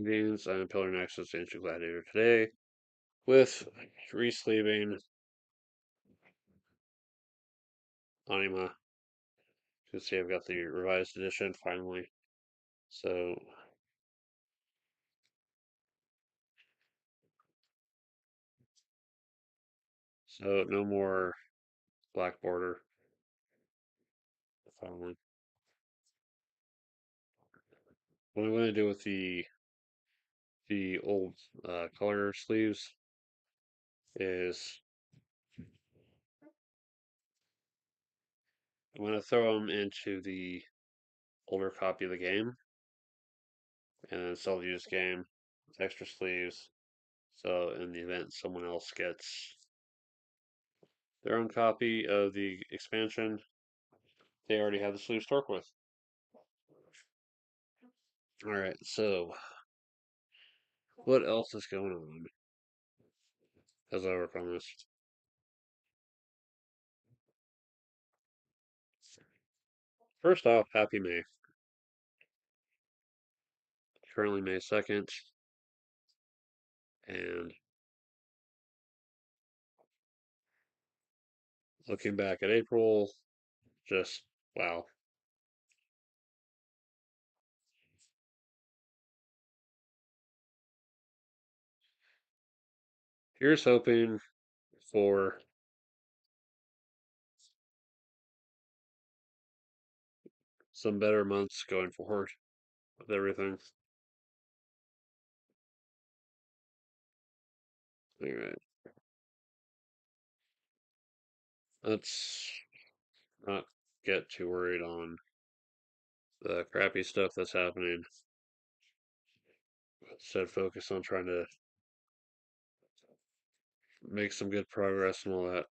Greetings, I'm Pillar Nexus Ancient Gladiator today with resleeving Anima. You can see I've got the revised edition finally. So, no more black border finally. What I'm going to do with the old color sleeves is I'm going to throw them into the older copy of the game and then sell the used game with extra sleeves. So in the event someone else gets their own copy of the expansion, they already have the sleeves to work with. Alright, so what else is going on as I work on this? First off, happy May. Currently May 2nd, and looking back at April, just wow. Here's hoping for some better months going forward with everything. Alright, let's not get too worried on the crappy stuff that's happening. Instead, focus on trying to make some good progress and all that.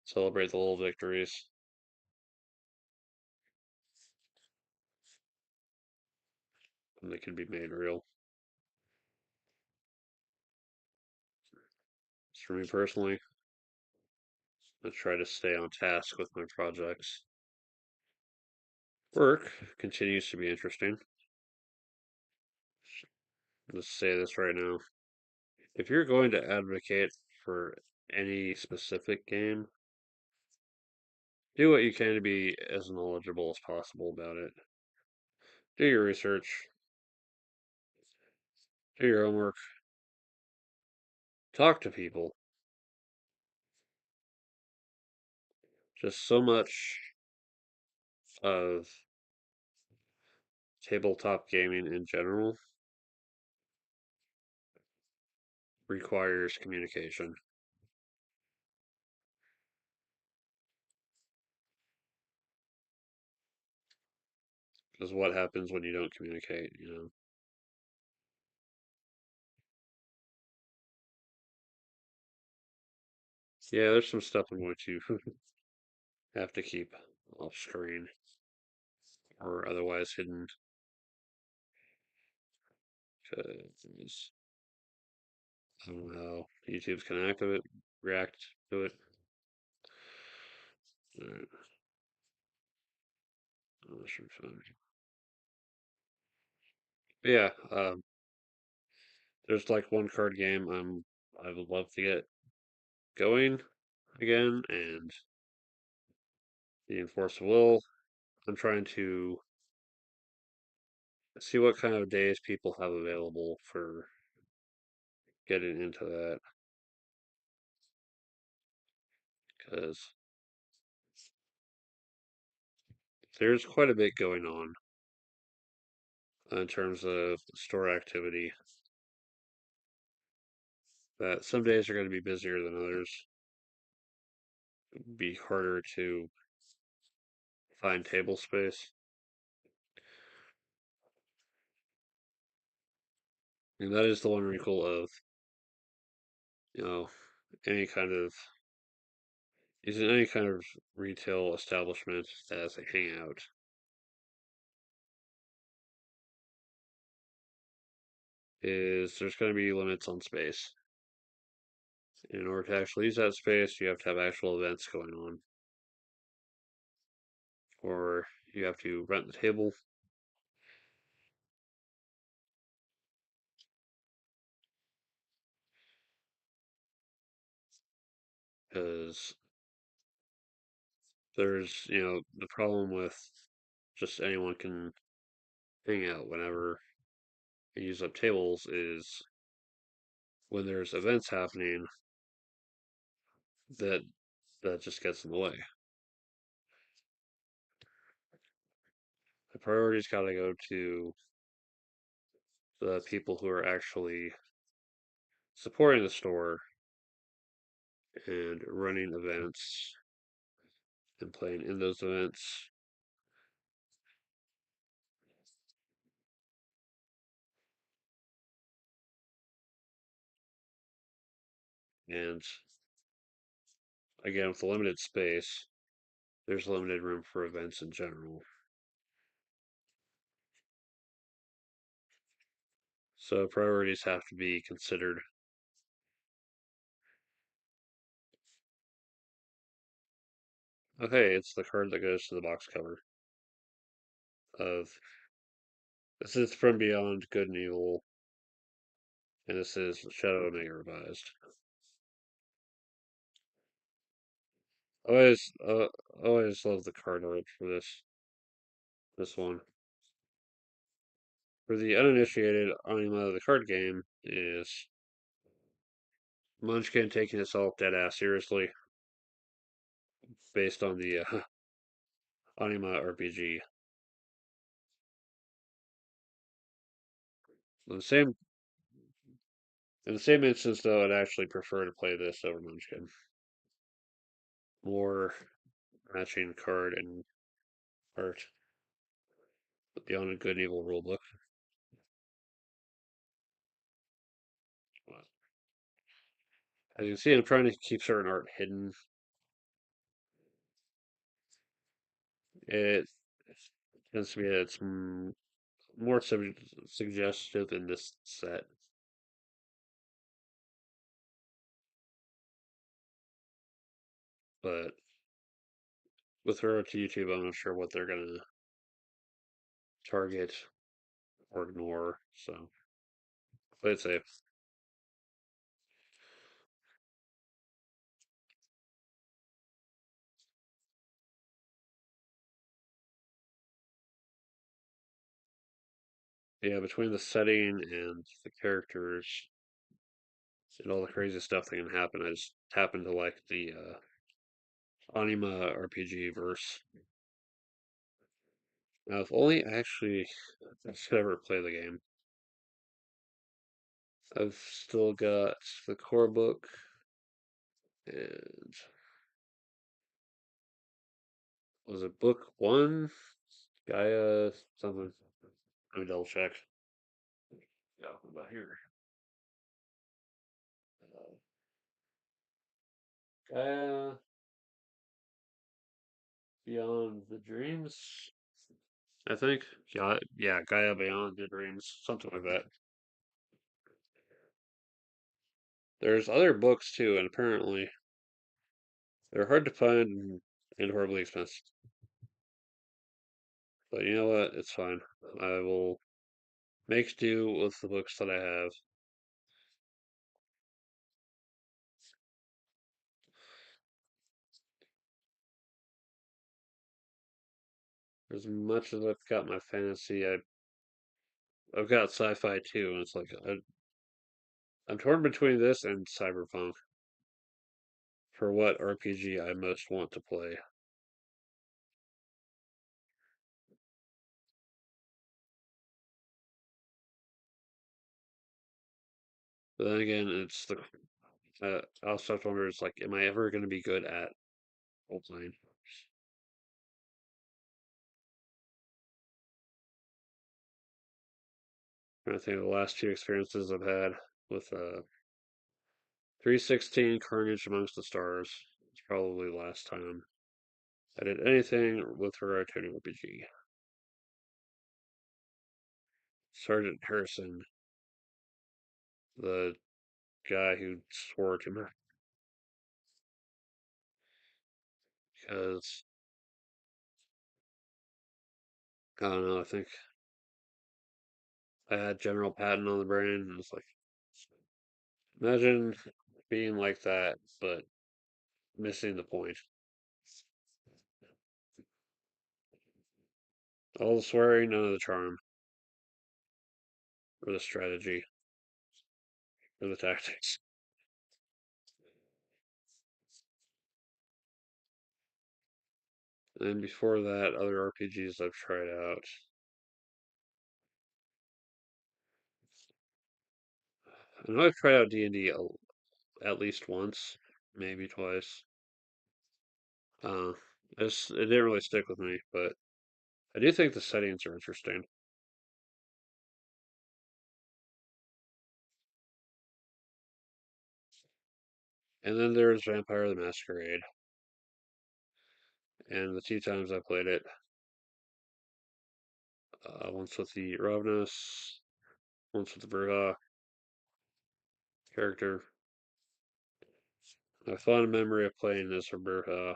Celebrate the little victories. And they can be made real. As for me personally, I try to stay on task with my projects. Work continues to be interesting. Let's say this right now. If you're going to advocate for any specific game, do what you can to be as knowledgeable as possible about it. Do your research, do your homework, talk to people. Just so much of tabletop gaming in general requires communication. Because what happens when you don't communicate, you know? Yeah, there's some stuff I'm going to have to keep off screen or otherwise hidden because I don't know how YouTube's gonna react to it. Alright, oh, sure, fine. But yeah, there's like one card game I would love to get going again, and the Enforce of Will. I'm trying to see what kind of days people have available for getting into that, because there's quite a bit going on in terms of store activity. That some days are going to be busier than others. It'd be harder to find table space. And that is the one wrinkle of, you know, any kind of using any kind of retail establishment as a hangout. Is there's going to be limits on space. In order to actually use that space, you have to have actual events going on, or you have to rent the table, because there's, the problem with just anyone can hang out whenever and use up tables is when there's events happening that just gets in the way. The priority's got to go to the people who are actually supporting the store and running events and playing in those events. And again, with the limited space, there's limited room for events in general. So priorities have to be considered. Okay, it's the card that goes to the box cover of this is From Beyond Good and Evil, and this is Shadow Omega Revised. Always, always love the card art for this one. For the uninitiated, Anima, the card game is Munchkin taking itself dead ass seriously, based on the Anima RPG. In the same instance, though, I'd actually prefer to play this over Munchkin. More matching card and art beyond a good and evil rulebook. As you can see, I'm trying to keep certain art hidden. It tends to be that it's more suggestive in this set. But with regard to YouTube, I'm not sure what they're going to target or ignore. So play it safe. Yeah, between the setting and the characters and all the crazy stuff that can happen, I just happen to like the Anima RPG verse. Now, if only actually I should ever play the game. I've still got the core book and was it book one? Gaia something. Let me double check. Yeah, what about here? Uh, Gaia Beyond the Dreams, I think. Yeah, Gaia Beyond the Dreams, something like that. There's other books too, and apparently they're hard to find and horribly expensive. But you know what? It's fine. I will make do with the books that I have. As much as I've got my fantasy, I've got sci-fi too, and it's like I'm torn between this and cyberpunk for what RPG I most want to play. But then again, it's the I also have to wonder, it's like, am I ever going to be good at role playing? I think of the last two experiences I've had with 316 Carnage Amongst the Stars. It's probably the last time I did anything with regard to an RPG. Sergeant Harrison, the guy who swore to me, because I don't know, I think I had General Patton on the brain, and it's like, imagine being like that, but missing the point. All the swearing, none of the charm, or the strategy, or the tactics. And before that, other RPGs I've tried out. I know I've tried out D&D at least once, maybe twice. Uh, it didn't really stick with me, but I do think the settings are interesting. And then there's Vampire the Masquerade, and the two times I played it, once with the Ravnus, once with the Brujah character. My fond memory of playing as Brujah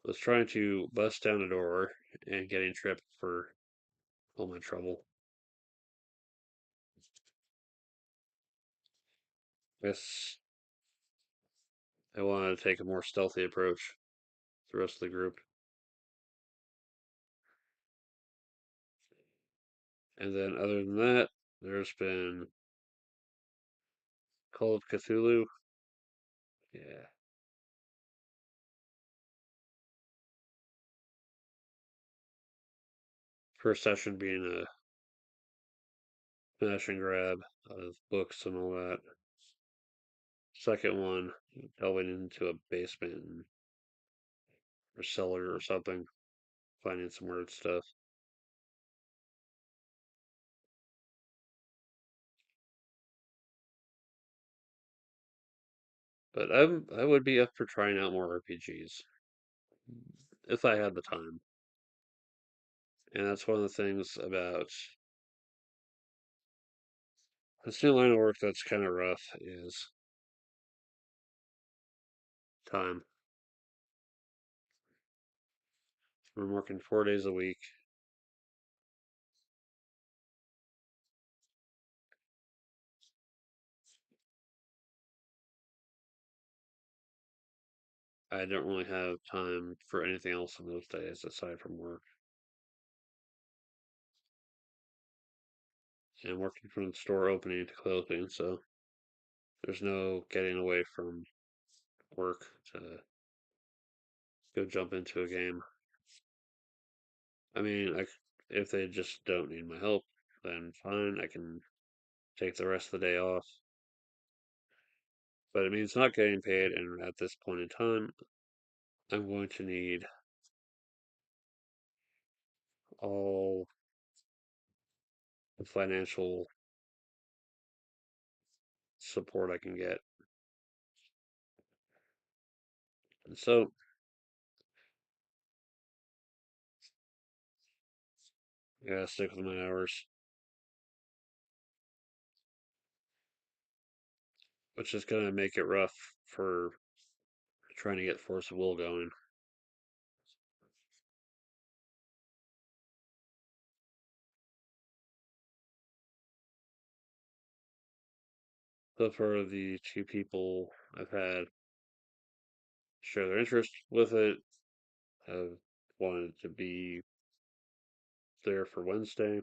was trying to bust down a door and getting tripped for all my trouble. Guess I wanted to take a more stealthy approach to the rest of the group. And then other than that, there's been Call of Cthulhu. Yeah. First session being a smash and grab of books and all that. Second one, delving into a basement or cellar or something, finding some weird stuff. But I would be up for trying out more RPGs if I had the time. And that's one of the things about this new line of work that's kind of rough is time. I'm working 4 days a week. I don't really have time for anything else on those days aside from work. And I'm working from the store opening to closing, so there's no getting away from work to go jump into a game. I mean, if they just don't need my help, then fine, I can take the rest of the day off. But it means not getting paid, and at this point in time, I'm going to need all the financial support I can get. And so, I gotta stick with my hours, which is gonna make it rough for trying to get Force of Will going. So far, the two people I've had share their interest with it have wanted to be there for Wednesday,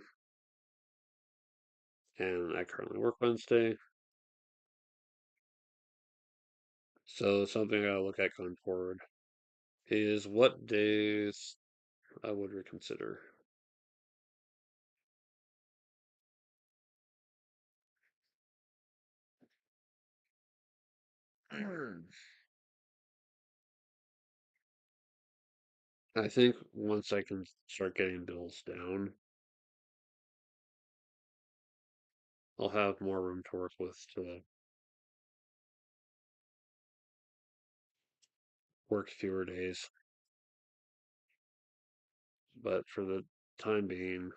and I currently work Wednesday. So something I gotta look at going forward is what days I would reconsider. I think once I can start getting bills down, I'll have more room to work with to work fewer days. But for the time being,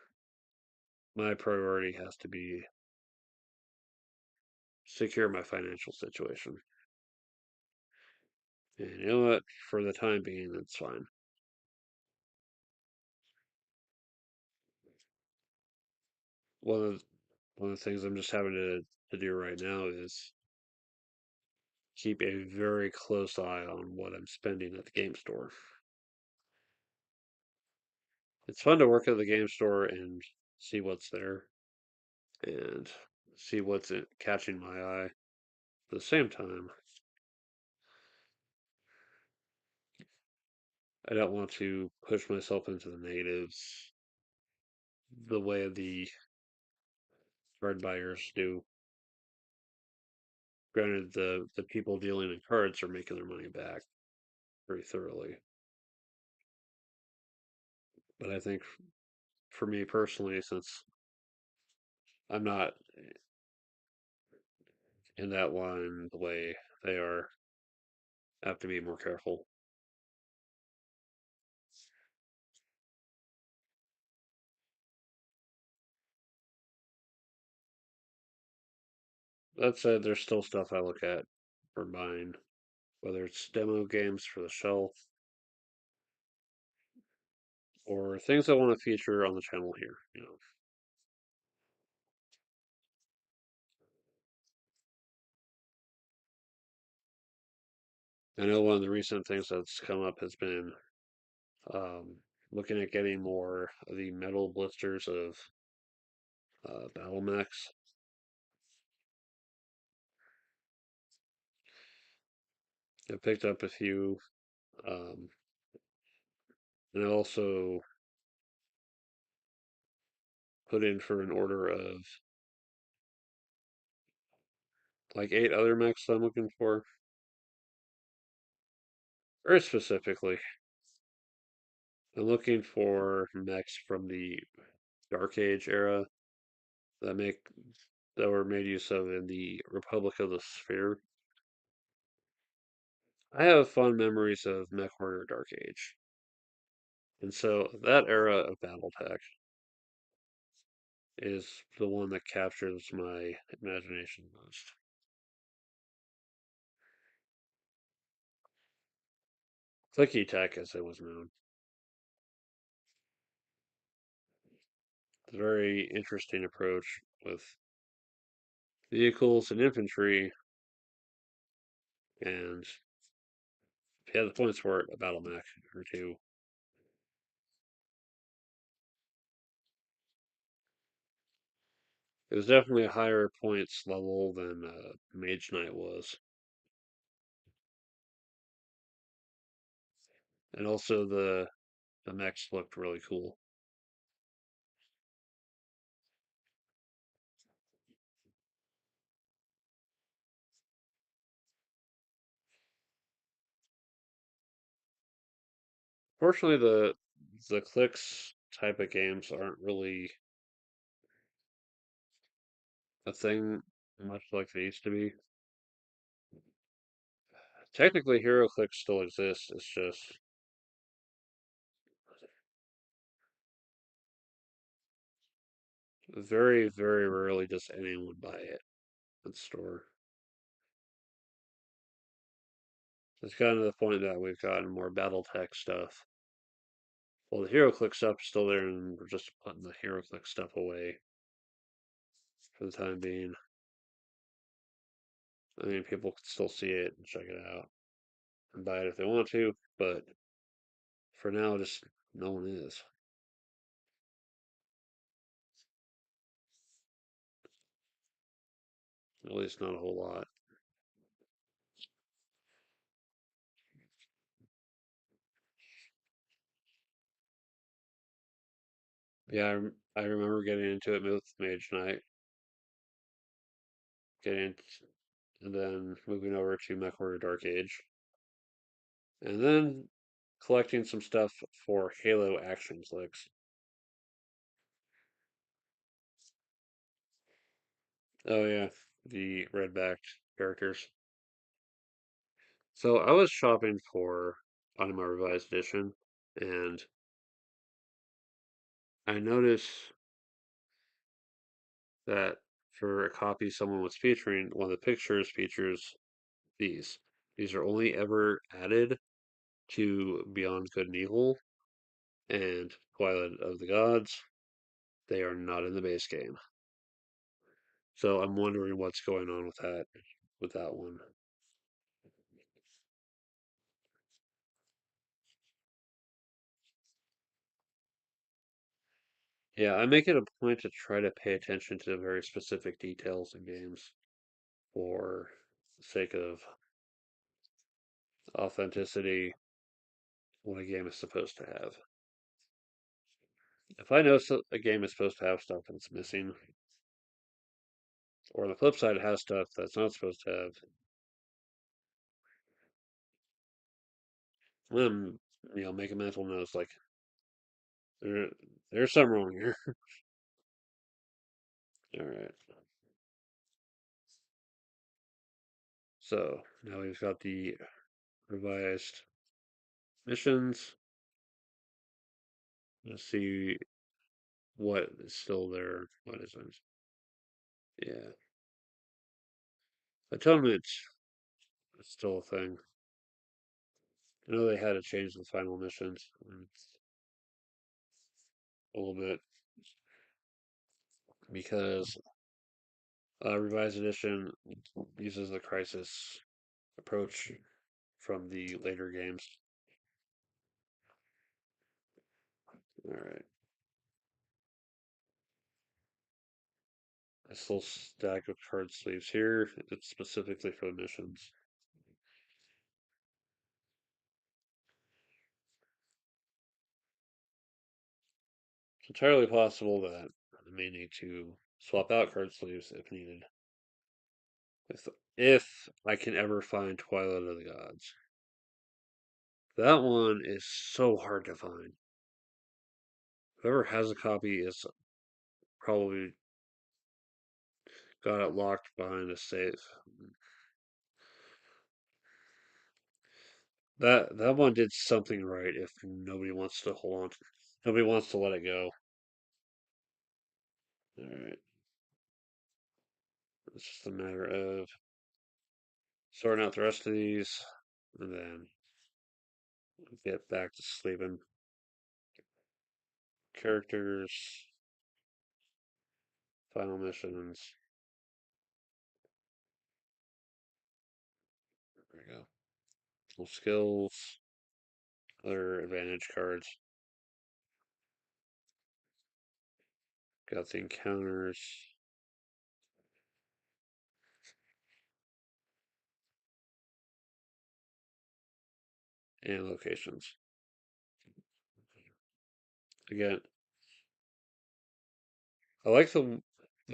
my priority has to be secure my financial situation. And you know what? For the time being, that's fine. One of one of the things I'm just having to do right now is keep a very close eye on what I'm spending at the game store. It's fun to work at the game store and see what's there and see what's catching my eye. At the same time, I don't want to push myself into the negatives the way the card buyers do. Granted, the people dealing in cards are making their money back very thoroughly. But I think for me personally, since I'm not in that line the way they are, I have to be more careful. That said, there's still stuff I look at for buying, whether it's demo games for the shelf or things I want to feature on the channel here. I know one of the recent things that's come up has been looking at getting more of the metal blisters of Battle Mechs. I picked up a few, um, and I also put in for an order of like 8 other mechs that I'm looking for. Very specifically, I'm looking for mechs from the Dark Age era that make that were made use of in the Republic of the Sphere. I have fond memories of MechWarrior Dark Age, and so that era of BattleTech is the one that captures my imagination most. Clicky Tech, as it was known. It's a very interesting approach with vehicles and infantry, and if you had the points for it, a battle mech or two. It was definitely a higher points level than Mage Knight was. And also the mechs looked really cool. Fortunately, the clicks type of games aren't really a thing much like they used to be. Technically, Hero Clicks still exists. It's just very, very rarely does anyone buy it at the store. It's gotten to the point that we've gotten more BattleTech stuff. Well, the HeroClick stuff is still there, and we're just putting the HeroClick stuff away for the time being. I mean, people can still see it and check it out and buy it if they want to, but for now, just no one is. At least not a whole lot. Yeah, I remember getting into it with Mage Knight, getting and then moving over to MechWarrior Dark Age, and then collecting some stuff for Halo action clicks. Oh yeah, the red-backed characters. So I was shopping for on my revised edition, and I noticed that for a copy someone was featuring, one of the pictures features these. These are only ever added to Beyond Good and Evil and Twilight of the Gods. They are not in the base game. So I'm wondering what's going on with that one. Yeah, I make it a point to try to pay attention to very specific details in games for the sake of authenticity, what a game is supposed to have. If I know a game is supposed to have stuff that's missing, or on the flip side, it has stuff that's not supposed to have, then make a mental note. Like there, there's something wrong here. All right. So now we've got the revised missions. Let's see what is still there. What isn't? Yeah, atonement is still a thing. I know they had to change the final missions a little bit because revised edition uses the crisis approach from the later games. All right, this little stack of card sleeves here. It's specifically for the missions. It's entirely possible that I may need to swap out card sleeves if needed. If if I can ever find Twilight of the Gods. That one is so hard to find. Whoever has a copy is probably got it locked behind a safe. That one did something right if nobody wants to hold on. Nobody wants to let it go. All right. It's just a matter of sorting out the rest of these and then get back to sleeping. Characters, final missions. There we go. Little skills, other advantage cards. Got the encounters and locations. Again, I like the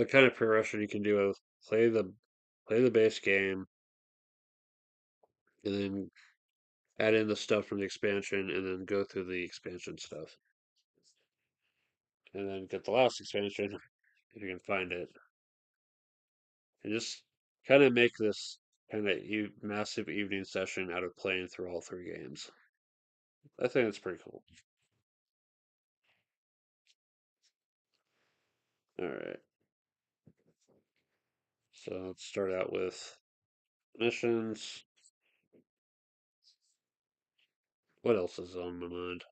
kind of progression you can do with play the base game and then add in the stuff from the expansion and then go through the expansion stuff. And then get the last expansion if you can find it. And just kind of make this kind of massive evening session out of playing through all three games. I think it's pretty cool. All right. So let's start out with missions. What else is on my mind?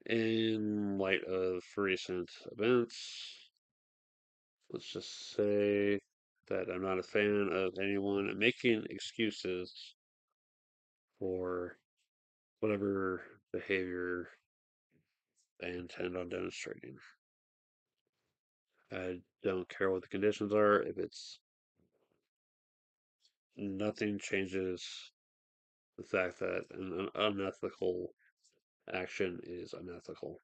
In light of recent events, let's just say that I'm not a fan of anyone making excuses for whatever behavior they intend on demonstrating. I don't care what the conditions are. If it's nothing changes the fact that an unethical action is unethical.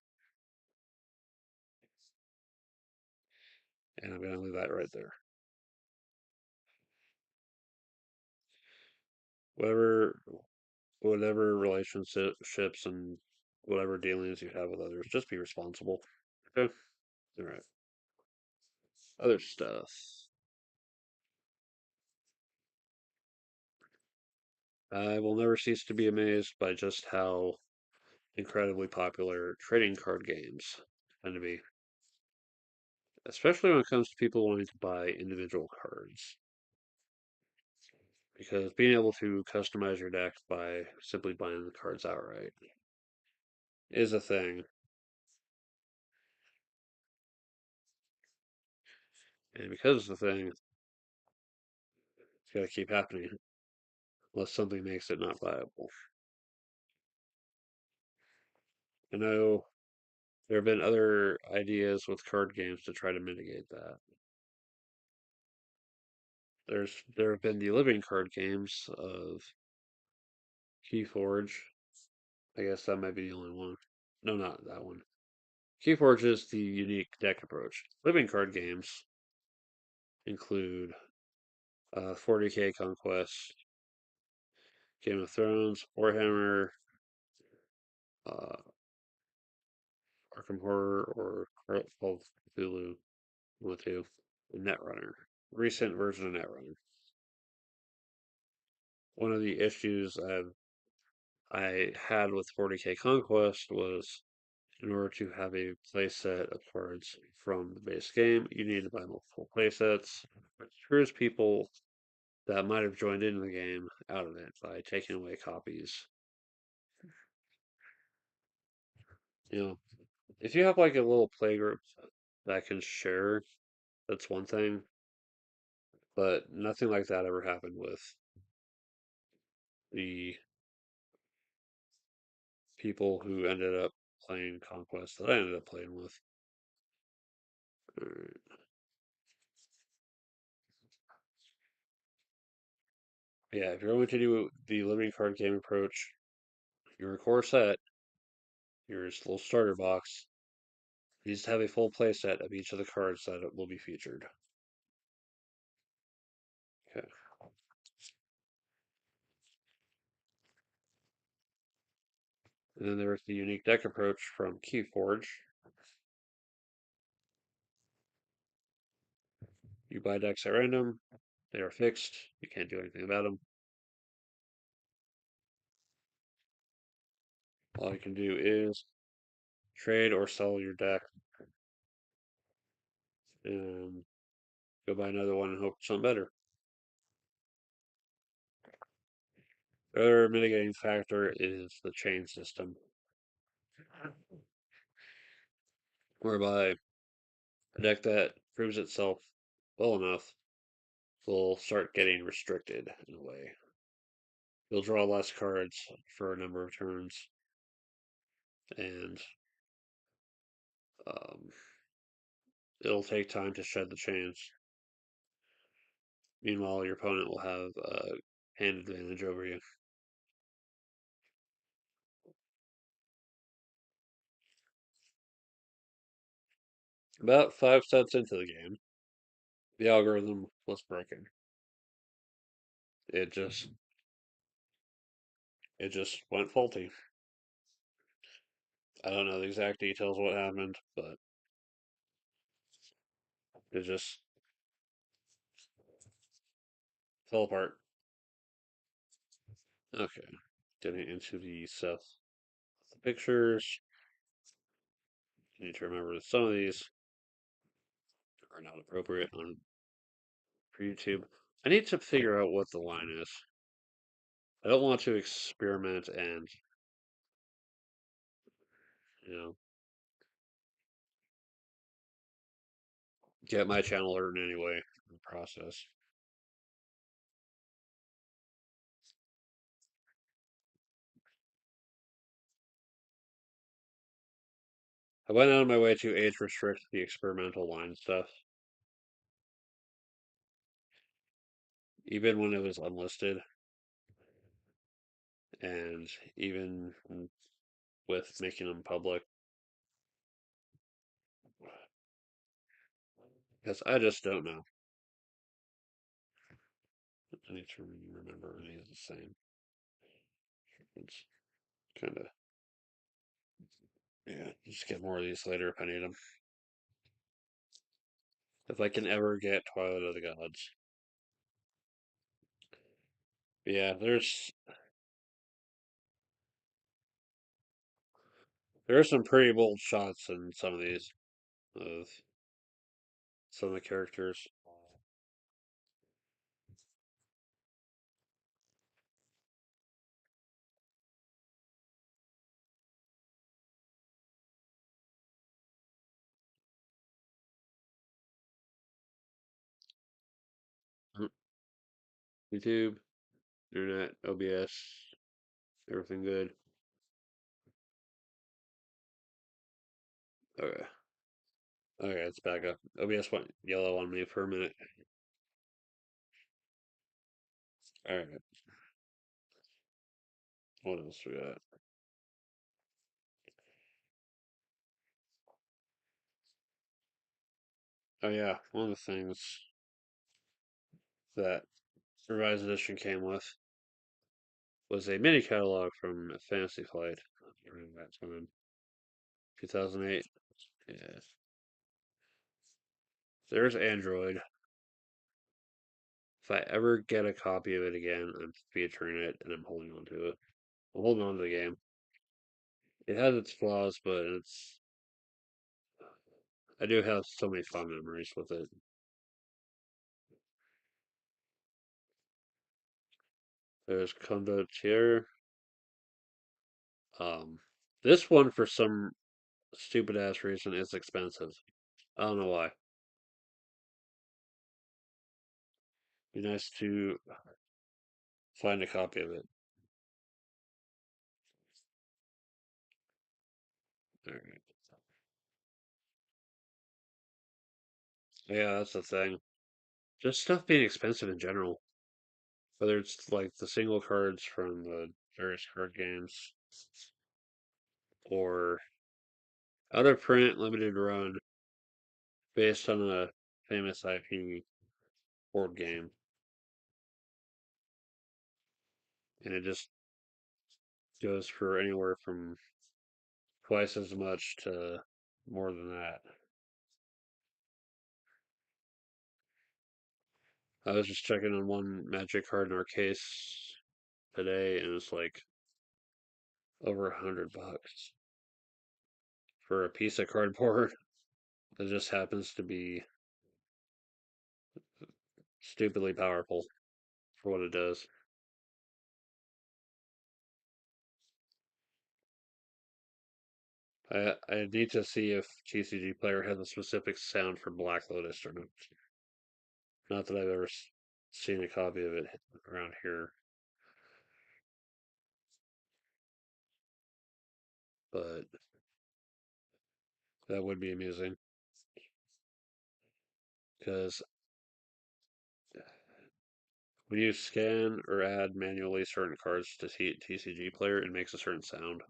And I'm going to leave that right there. Whatever, whatever relationships and whatever dealings you have with others, just be responsible. Okay. All right. Other stuff. I will never cease to be amazed by just how incredibly popular trading card games tend to be, especially when it comes to people wanting to buy individual cards. Because being able to customize your deck by simply buying the cards outright is a thing. And because it's a thing, it's got to keep happening unless something makes it not viable. I know there have been other ideas with card games to try to mitigate that. There have been the living card games of Keyforge. I guess that might be the only one. No, not that one. Keyforge is the unique deck approach. Living card games include 40K Conquest, Game of Thrones, Warhammer, uh, Arkham Horror, or Call of Cthulhu, one of the two, and Netrunner. Recent version of Netrunner. One of the issues I had with 40K Conquest was in order to have a playset of cards from the base game, you need to buy multiple playsets, which screws people that might have joined into the game out of it by taking away copies. You know, if you have like a little playgroup that can share, that's one thing, but nothing like that ever happened with the people who ended up playing Conquest that I ended up playing with. Alright. Yeah, if you're going to do the living card game approach, your core set, your little starter box, needs to have a full playset of each of the cards that will be featured. Okay. And then there's the unique deck approach from Keyforge. You buy decks at random, they are fixed, you can't do anything about them. All you can do is trade or sell your deck and go buy another one and hope for something better. The other mitigating factor is the chain system, whereby a deck that proves itself well enough will start getting restricted in a way. You'll draw less cards for a number of turns, and um, it'll take time to shed the chains. Meanwhile, your opponent will have a hand advantage over you. About 5 sets into the game, the algorithm was broken. It just it just went faulty. I don't know the exact details of what happened, but it just fell apart. Okay, getting into the stuff, the pictures. You need to remember that some of these are not appropriate on for YouTube. I need to figure out what the line is. I don't want to experiment and you know get my channel hurt in any way in the process. I went out of my way to age restrict the experimental line stuff, even when it was unlisted, and even with making them public, because I just don't know. I need to remember any of the same. It's kind of yeah. Just get more of these later if I need them. If I can ever get Twilight of the Gods. Yeah, there are some pretty bold shots in some of these of some of the characters. YouTube, internet, OBS, everything good. Okay. Okay, it's back up. OBS went yellow on me for a minute. Alright, what else we got? Oh yeah, one of the things that revised edition came with was a mini catalog from Fantasy Flight during that time, 2008. Yeah. There's Android. If I ever get a copy of it again, I'm featuring it and I'm holding on to it. I'm holding on to the game. It has its flaws, but I do have so many fond memories with it. There's Condottiere. Um, this one, for some stupid ass reason, is expensive. I don't know why. Be nice to find a copy of it. Alright. Yeah, that's the thing. Just stuff being expensive in general. Whether it's like the single cards from the various card games or out of print limited run based on a famous IP board game. And it just goes for anywhere from twice as much to more than that. I was just checking on one Magic card in our case today, and it's like over $100 for a piece of cardboard that just happens to be stupidly powerful for what it does. I need to see if TCG Player has a specific sound for Black Lotus or not. Not that I've ever seen a copy of it around here, but that would be amusing because when you scan or add manually certain cards to TCG Player, it makes a certain sound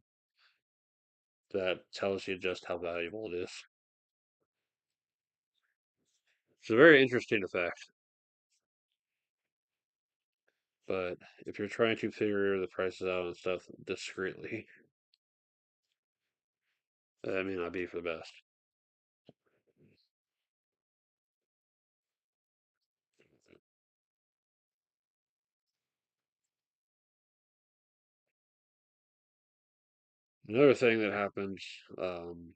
that tells you just how valuable it is. It's a very interesting effect, but if you're trying to figure the prices out and stuff discreetly, that may not be for the best. Another thing that happened um,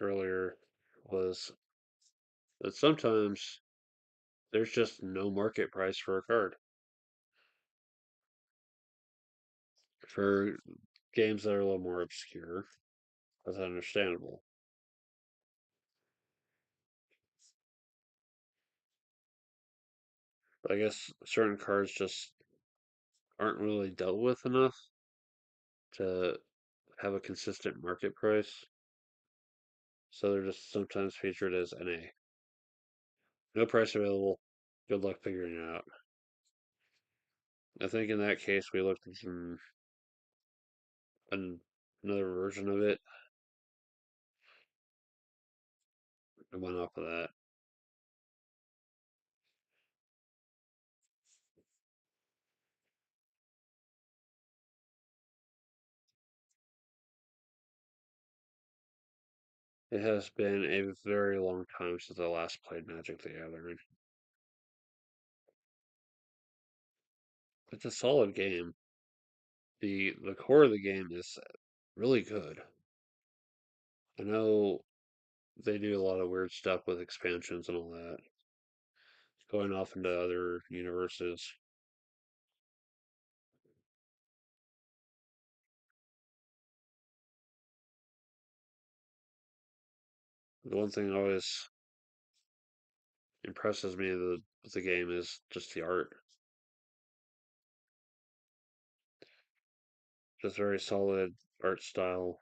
earlier was that sometimes there's just no market price for a card for games that are a little more obscure. That's understandable. But I guess certain cards just aren't really dealt with enough to have a consistent market price. So they're just sometimes featured as NA. No price available. Good luck figuring it out. I think in that case we looked at another version of it and went off of that. It has been a very long time since I last played Magic the Gathering. It's a solid game. The core of the game is really good. I know they do a lot of weird stuff with expansions and all that, going off into other universes. The one thing that always impresses me with the game is just the art. Just very solid art style.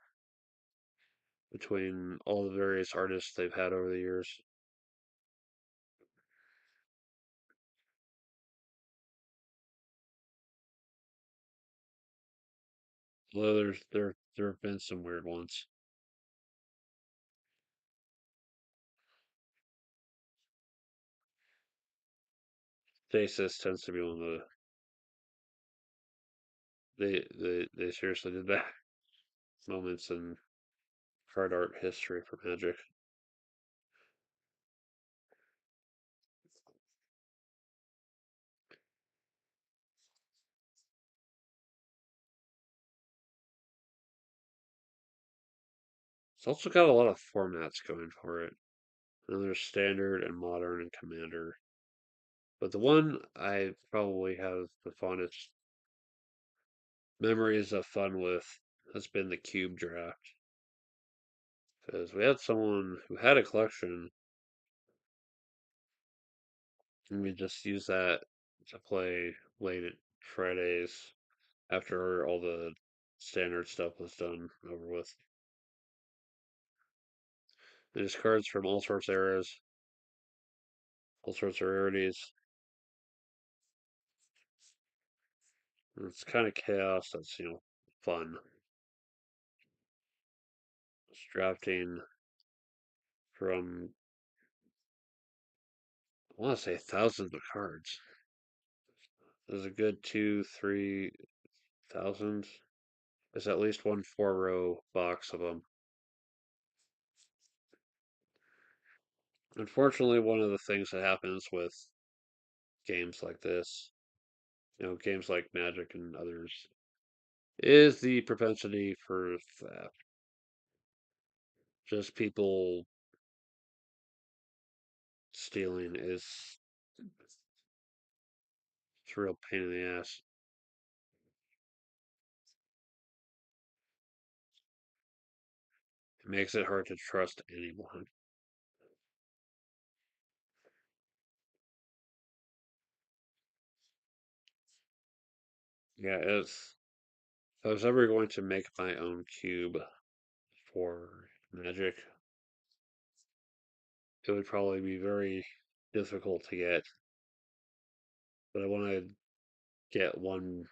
between all the various artists they've had over the years. Although there have been some weird ones. Stasis tends to be one of they seriously did that moments in card art history for Magic. It's also got a lot of formats going for it. And there's standard and modern and commander. But the one I probably have the fondest memories of fun with has been the cube draft. Because we had someone who had a collection, and we just used that to play late at Fridays after all the standard stuff was done over with. And just cards from all sorts of eras, all sorts of rarities. And it's kind of chaos that's, fun. Just drafting from, I want to say, thousands of cards. There's a good two, 3,000. There's at least one 4-row box of them. Unfortunately, one of the things that happens with games like this, games like Magic and others, is the propensity for theft. Just people stealing is it's a real pain in the ass. It makes it hard to trust anyone. Yeah, if I was ever going to make my own cube for Magic, it would probably be very difficult to get. But I want to get one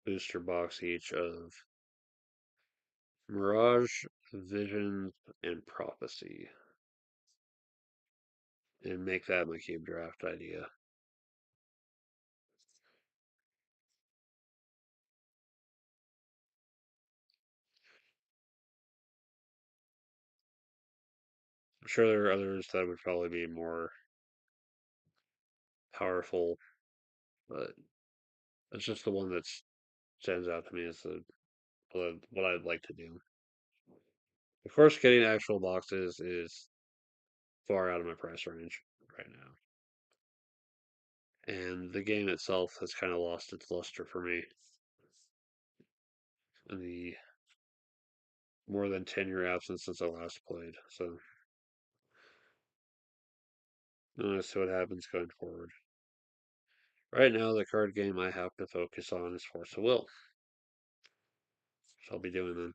booster box each of Mirage, Vision, and Prophecy, and make that my cube draft idea. I'm sure there are others that would probably be more powerful, but it's just the one that stands out to me as what I'd like to do. Of course, getting actual boxes is far out of my price range right now. And the game itself has kind of lost its luster for me in the more than 10-year absence since I last played. So, let's see what happens going forward. Right now, the card game I have to focus on is Force of Will. So I'll be doing them.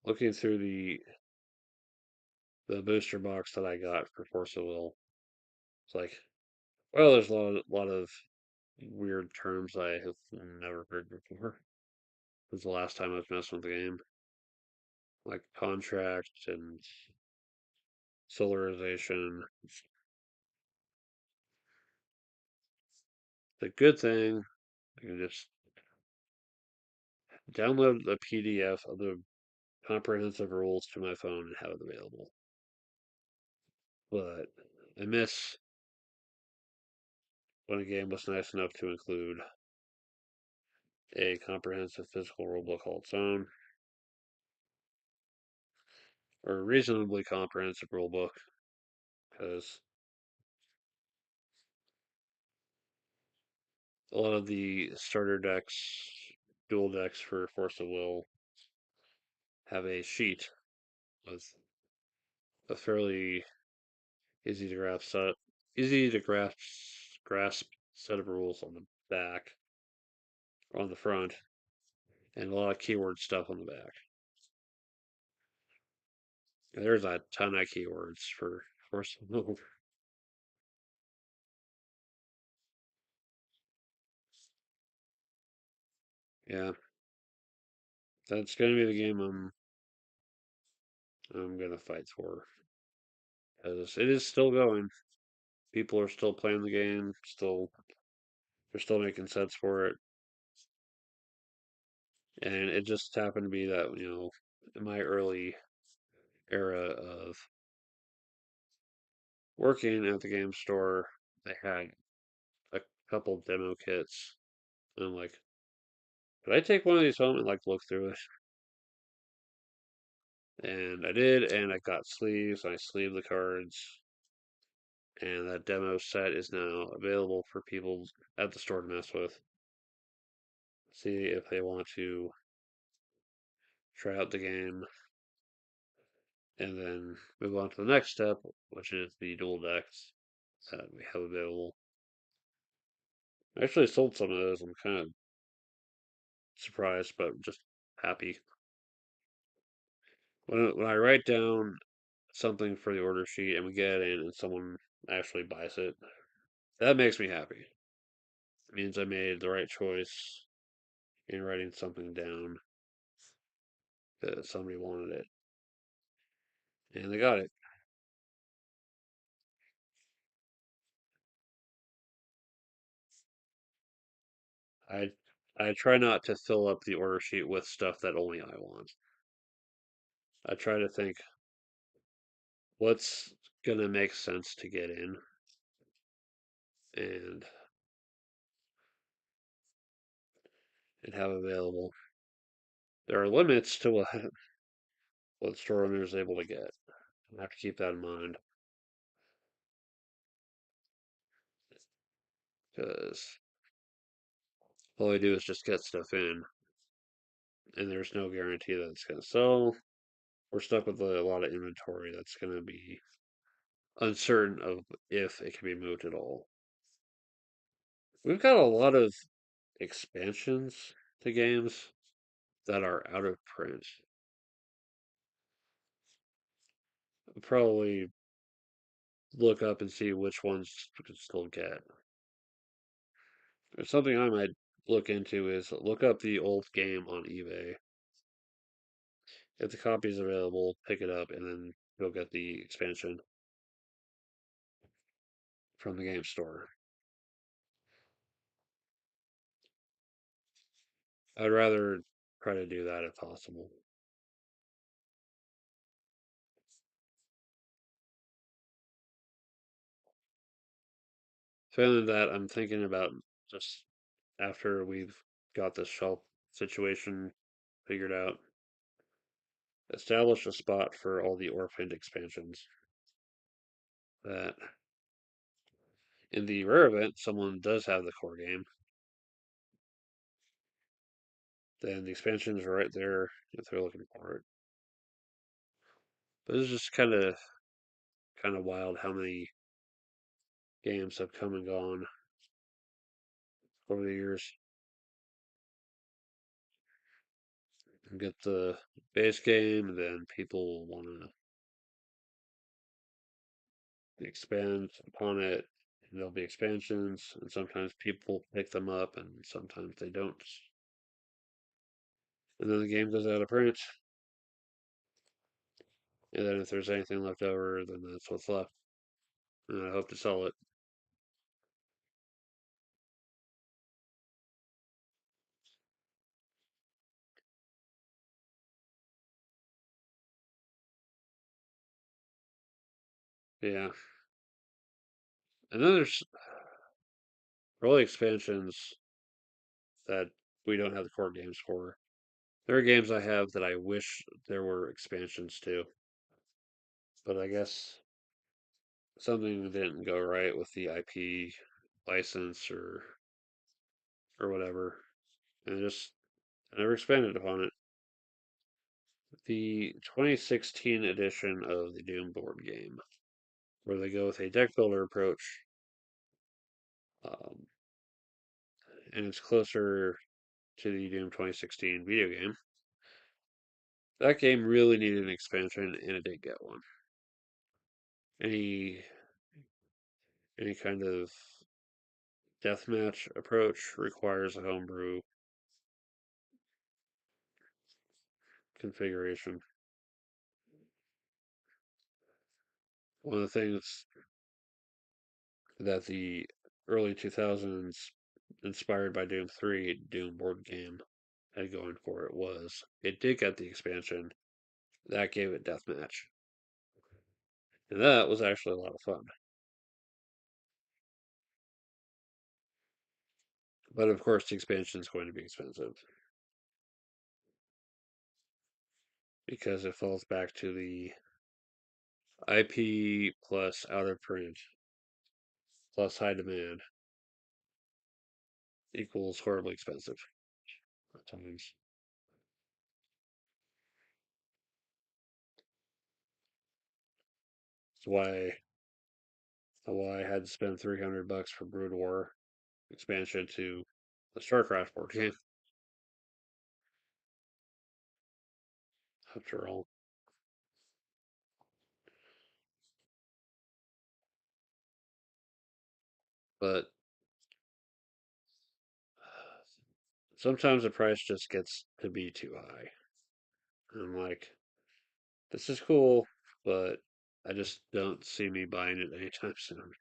Looking through the booster box that I got for Force of Will, it's like, well, there's a lot of weird terms I have never heard before. This is the last time I've messed with the game, like contract and solarization. The good thing, I can just download the PDF of the comprehensive rules to my phone and have it available. But I miss when a game was nice enough to include a comprehensive physical rulebook all its own, or a reasonably comprehensive rulebook, because a lot of the starter decks, dual decks for Force of Will, have a sheet with a fairly easy to grasp set, easy to grasp set of rules on the back, on the front and a lot of keyword stuff on the back. There's a ton of keywords for some. Yeah, that's gonna be the game I'm gonna fight for because it is still going. People are still playing the game. Still, they're still making sets for it, and it just happened to be that in my early era of working at the game store, they had a couple demo kits, and I'm like, could I take one of these home and like look through it? And I did, and I got sleeves, and I sleeved the cards, and that demo set is now available for people at the store to mess with. See if they want to try out the game, and then move on to the next step, which is the dual decks that we have available. I actually sold some of those. I'm kind of surprised, but just happy. When I write down something for the order sheet and we get it in and someone actually buys it, that makes me happy. It means I made the right choice in writing something down that somebody wanted it and they got it. I I try not to fill up the order sheet with stuff that only I want. I try to think what's gonna make sense to get in and have available. There are limits to what store owner is able to get. I have to keep that in mind because all I do is just get stuff in, and there's no guarantee that it's going to sell. We're stuck with a lot of inventory that's going to be uncertain of if it can be moved at all. We've got a lot of expansions to games that are out of print. I'll probably look up and see which ones we can still get. Something I might look into is look up the old game on eBay. If the copy is available, pick it up and then go get the expansion from the game store. I'd rather try to do that if possible. Failing that, I'm thinking about just after we've got this shelf situation figured out, establish a spot for all the orphaned expansions. That in the rare event someone does have the core game, then the expansions are right there if they're looking for it. But it's just kind of wild how many games have come and gone over the years. You get the base game, and then people want to expand upon it. And there'll be expansions, and sometimes people pick them up, and sometimes they don't. And then the game goes out of print, and then if there's anything left over, then that's what's left. And I hope to sell it. Yeah. And then there's early expansions that we don't have the core games for. There are games I have that I wish there were expansions to, but I guess something didn't go right with the IP license or whatever, and just I never expanded upon it. The 2016 edition of the Doom board game, where they go with a deck builder approach, um, and it's closer. to the Doom 2016 video game. That game really needed an expansion, and it did get one. Any any kind of deathmatch approach requires a homebrew configuration. One of the things that the early 2000s, inspired by Doom 3, Doom board game, had going for it was it did get the expansion that gave it deathmatch. And that was actually a lot of fun. But of course, the expansion is going to be expensive because it falls back to the IP plus out of print plus high demand equals horribly expensive at times. That's why I had to spend $300 for Brood War expansion to the StarCraft board game. After all, but sometimes the price just gets to be too high. I'm like, this is cool, but I just don't see me buying it anytime soon.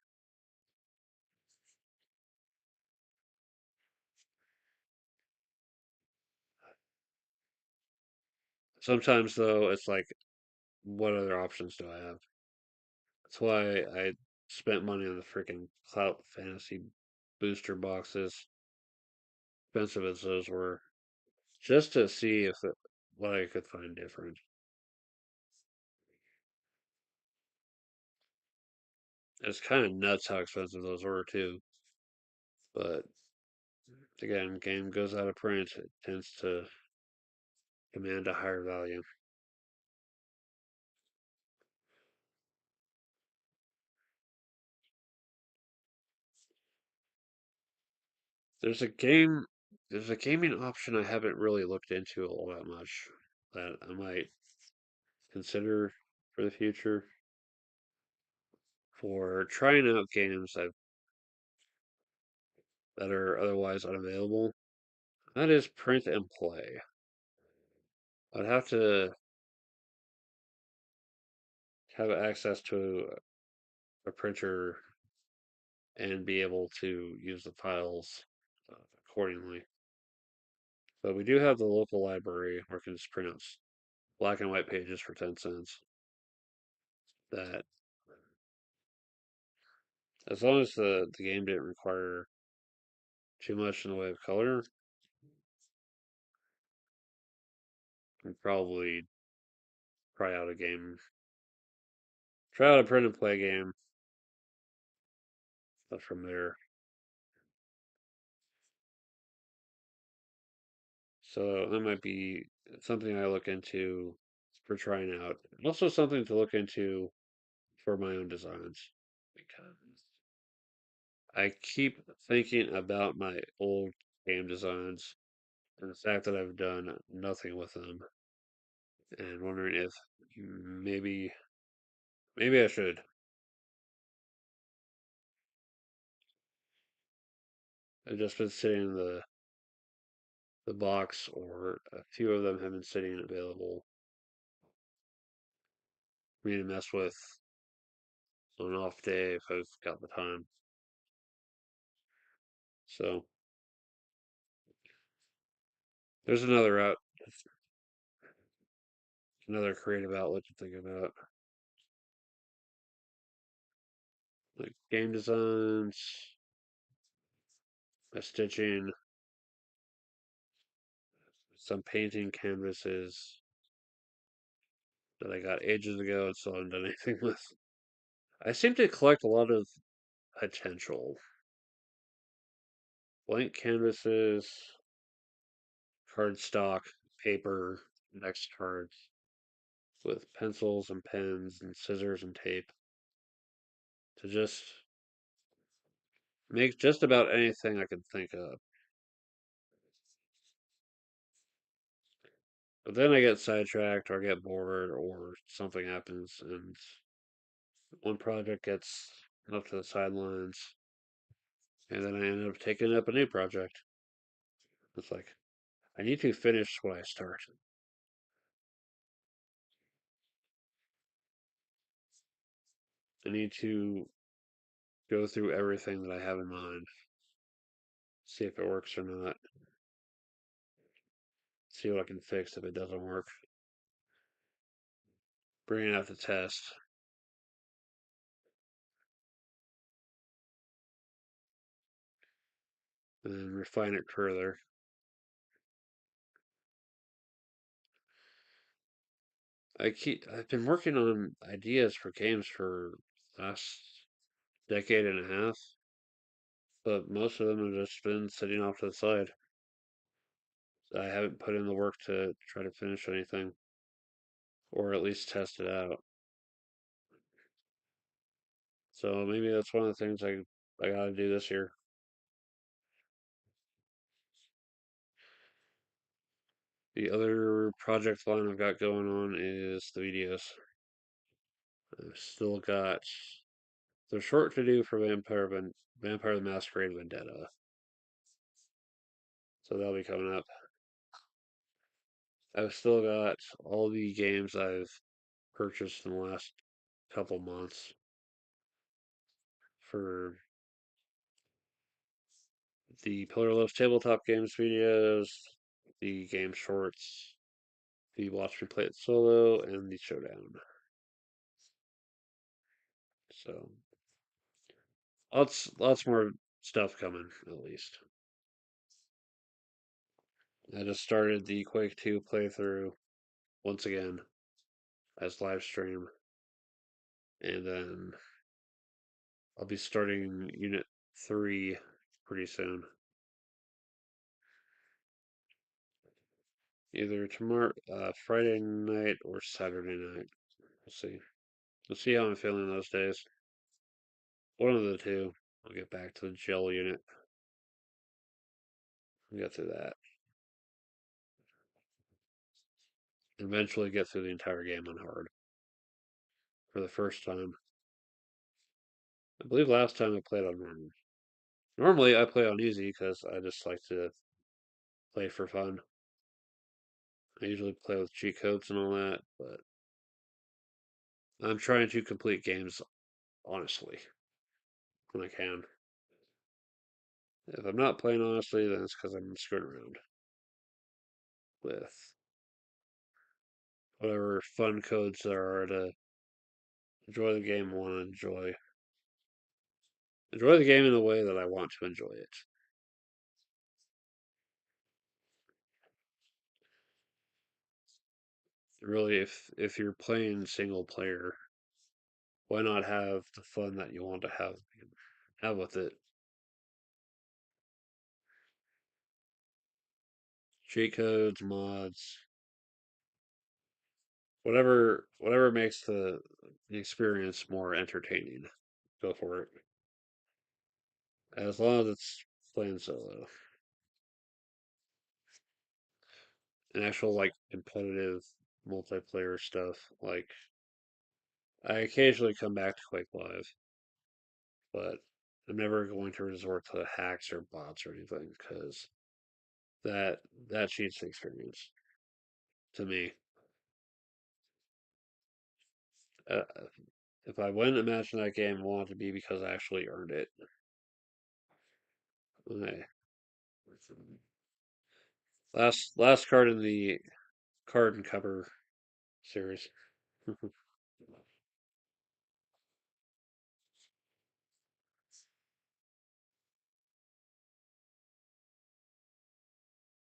Sometimes, though, it's like, what other options do I have? That's why I spent money on the freaking Clout Fantasy booster boxes, expensive as those were, just to see if what I could find different. It's kind of nuts how expensive those were, too. But again, game goes out of print, it tends to command a higher value. There's a game, there's a gaming option I haven't really looked into all that much that I might consider for the future for trying out games that are otherwise unavailable. That is print and play. I'd have to have access to a printer and be able to use the files accordingly. But we do have the local library where we can just print out black and white pages for 10 cents. That, as long as the game didn't require too much in the way of color, I'd probably try out a game. Try out a print and play game. But from there, so that might be something I look into for trying out. Also, something to look into for my own designs because I keep thinking about my old game designs and the fact that I've done nothing with them, and wondering if maybe maybe I should. I've just been sitting in the box, or a few of them have been sitting available for me to mess with on an off day if I've got the time. So there's another creative outlet to think about, like game designs, my stitching, some painting canvases that I got ages ago and still haven't done anything with. I seem to collect a lot of potential blank canvases, cardstock, paper, index cards with pencils and pens and scissors and tape to just make just about anything I can think of. But then I get sidetracked or I get bored or something happens and one project gets up to the sidelines and then I end up taking up a new project. It's like I need to finish what I start. I need to go through everything that I have in mind, see if it works or not, see what I can fix if it doesn't work, bring it out to test, and then refine it further. I've been working on ideas for games for the last decade and a half, but most of them have just been sitting off to the side. I haven't put in the work to try to finish anything, or at least test it out. So maybe that's one of the things I gotta do this year. The other project line I've got going on is the videos. I've still got the short to do for Vampire the Masquerade Vendetta. So that'll be coming up. I've still got all the games I've purchased in the last couple months for the Pillar Loves Tabletop Games videos, the game shorts, the Watch Me Play It Solo, and the Showdown. So lots more stuff coming at least. I just started the Quake 2 playthrough once again as live stream, and then I'll be starting Unit 3 pretty soon. Either tomorrow, Friday night, or Saturday night. We'll see. We'll see how I'm feeling those days. One of the two. I'll get back to the gel unit and get through that. Eventually get through the entire game on hard for the first time. I believe last time I played on normal. Normally I play on easy because I just like to play for fun. I usually play with cheat codes and all that, but I'm trying to complete games honestly when I can. If I'm not playing honestly, then it's because I'm screwing around with whatever fun codes there are to enjoy the game I want to enjoy the game in the way that I want to enjoy it. Really, if you're playing single player, why not have the fun that you want to have with it? Cheat codes, mods, whatever makes the experience more entertaining. Go for it. As long as it's playing solo. And actual like competitive multiplayer stuff. Like I occasionally come back to Quake Live, but I'm never going to resort to hacks or bots or anything because that that cheats the experience to me. Uh, if I win a match in that game, I want it to be because I actually earned it. Okay. Last card in the card and cover series.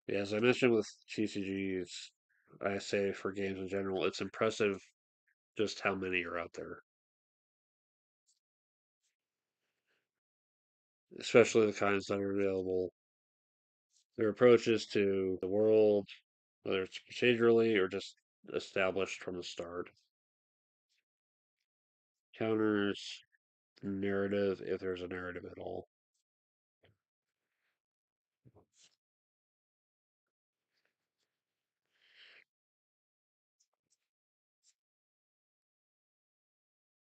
Yeah, as I mentioned with TCGs, I say for games in general, it's impressive just how many are out there, especially the kinds that are available. Their approaches to the world, whether it's procedurally or just established from the start, counters, narrative, if there's a narrative at all.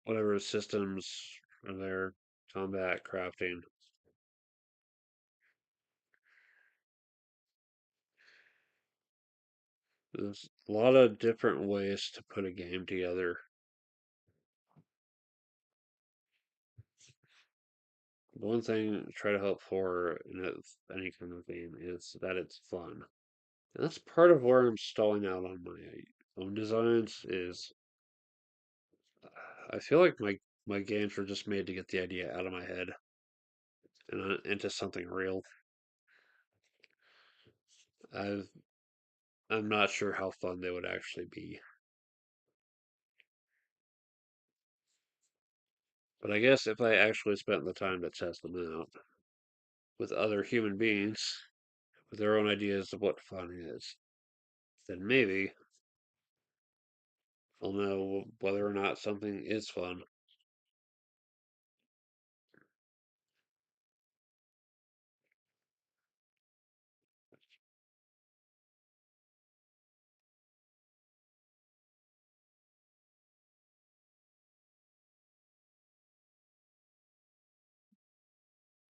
whatever systems are there, combat, crafting. There's a lot of different ways to put a game together. The one thing I try to hope for in any kind of game is that it's fun. And that's part of where I'm stalling out on my own designs is I feel like my games were just made to get the idea out of my head and into something real. I've I'm not sure how fun they would actually be. But I guess if I actually spent the time to test them out with other human beings with their own ideas of what fun is, then maybe I'll know whether or not something is fun.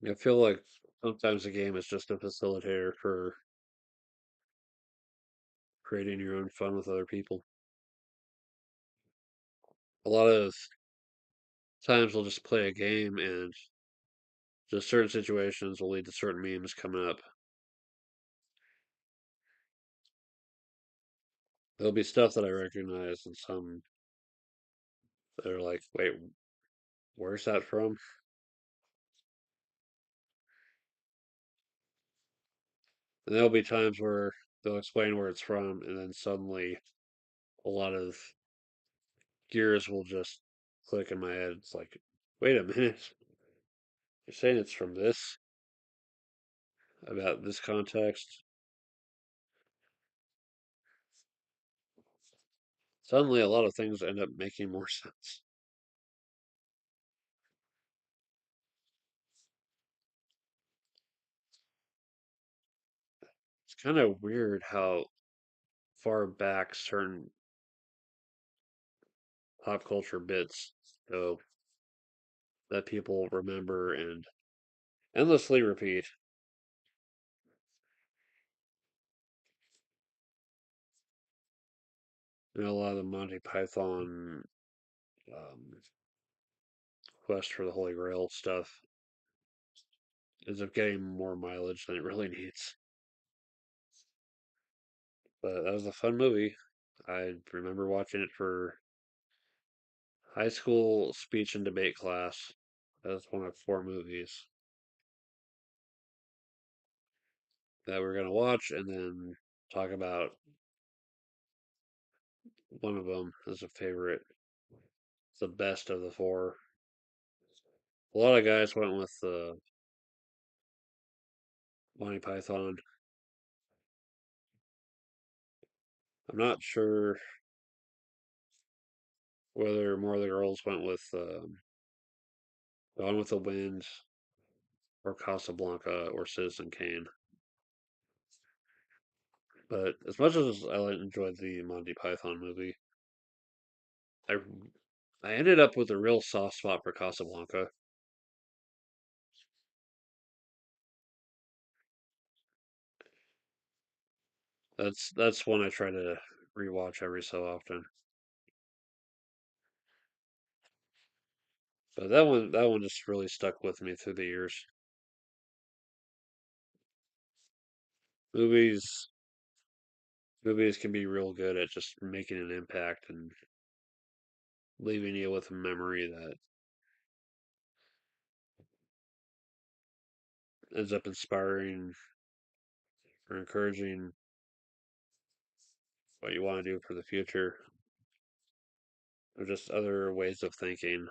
I feel like sometimes a game is just a facilitator for creating your own fun with other people. A lot of times we'll just play a game and just certain situations will lead to certain memes coming up. There'll be stuff that I recognize and some that are like, wait, where's that from? And there'll be times where they'll explain where it's from, and then suddenly a lot of gears will just click in my head. It's like, wait a minute, you're saying it's from this about this context? Suddenly, a lot of things end up making more sense. It's kind of weird how far back certain pop culture bits go that people remember and endlessly repeat. You know, a lot of the Monty Python um, quest for the Holy Grail stuff ends up getting more mileage than it really needs. But that was a fun movie. I remember watching it for high school speech and debate class. That was one of four movies that we're going to watch and then talk about one of them as a favorite. It's the best of the four. A lot of guys went with Monty Python. I'm not sure whether more of the girls went with Gone with the Wind or Casablanca or Citizen Kane. But as much as I enjoyed the Monty Python movie, I I ended up with a real soft spot for Casablanca. That's one I try to rewatch every so often. But that one just really stuck with me through the years. Movies movies can be real good at just making an impact and leaving you with a memory that ends up inspiring or encouraging what you want to do for the future or just other ways of thinking.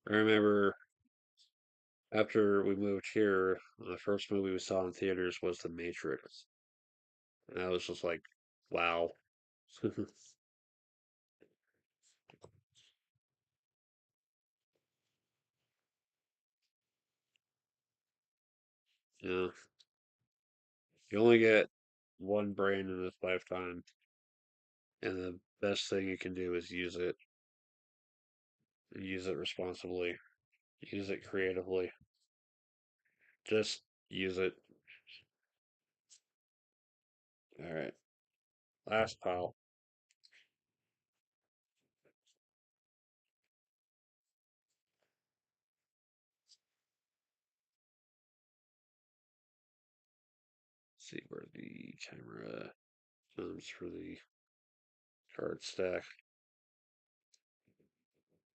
I remember after we moved here, the first movie we saw in theaters was The Matrix. And I was just like, wow. Yeah. You only get one brain in this lifetime. And the best thing you can do is use it responsibly, use it creatively. Just use it. All right, last pile. Let's see where the camera comes for the card stack.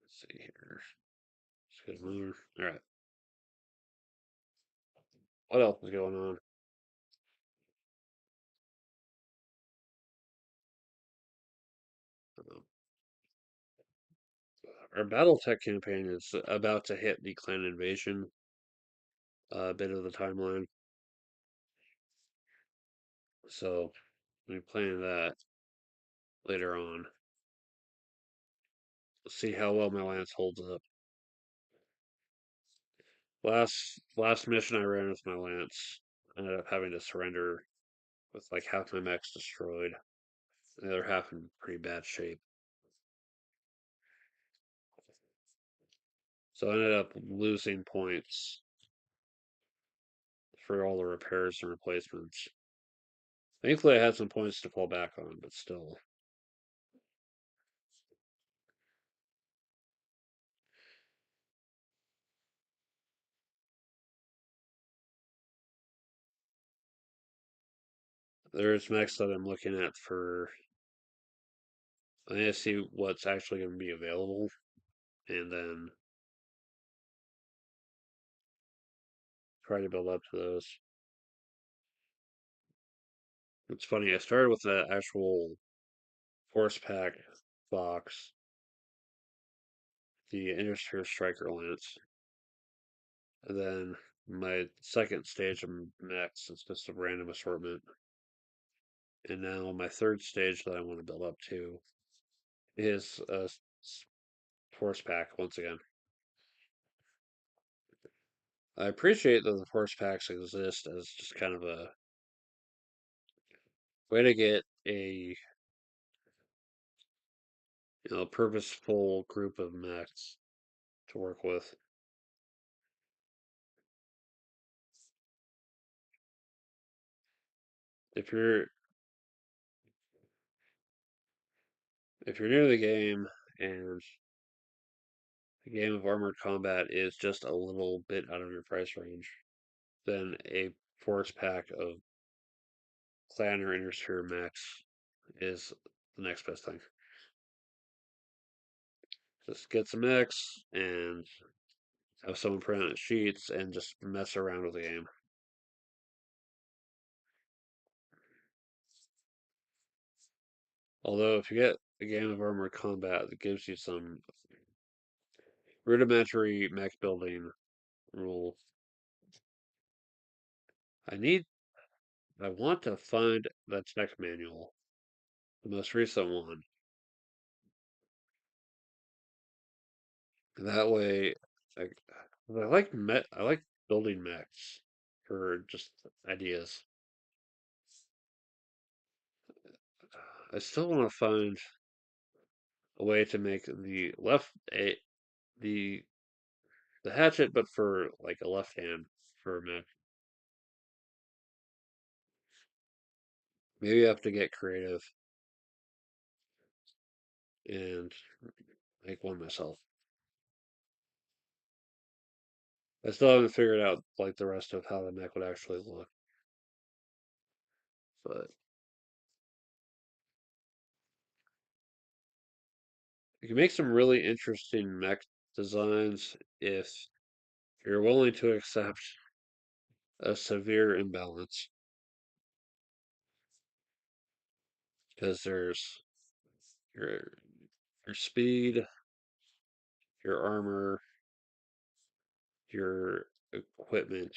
Let's see here. Let's get a mover. All right. What else is going on? Um, our BattleTech campaign is about to hit the clan invasion bit of the timeline, so we'll be playing that later on. Let's see how well my lance holds up. Last mission I ran with my lance, I ended up having to surrender with like half my mechs destroyed, and the other half in pretty bad shape. So I ended up losing points for all the repairs and replacements. Thankfully, I had some points to fall back on, but still. There's mechs that I'm looking at for. I need to see what's actually going to be available, and then try to build up to those. It's funny, I started with the actual force pack box, the Intersphere Striker Lance, and then my second stage of mechs is just a random assortment. And now my third stage that I want to build up to is a force pack once again. I appreciate that the force packs exist as just kind of a way to get a purposeful group of mechs to work with. If you're if you're new to the game and the game of armored combat is just a little bit out of your price range, then a force pack of clan or intersphere mechs is the next best thing. Just get some mechs and have someone print out sheets and just mess around with the game. Although, if you get a game of armored combat that gives you some rudimentary mech building rules, I need, I want to find the tech manual, the most recent one. That way, I, I like building mechs for just ideas. I still want to find a way to make the the hatchet, but for like a left hand for a mech. Maybe I have to get creative and make one myself. I still haven't figured out like the rest of how the mech would actually look, but you can make some really interesting mech designs if you're willing to accept a severe imbalance. Because there's your your speed, your armor, your equipment,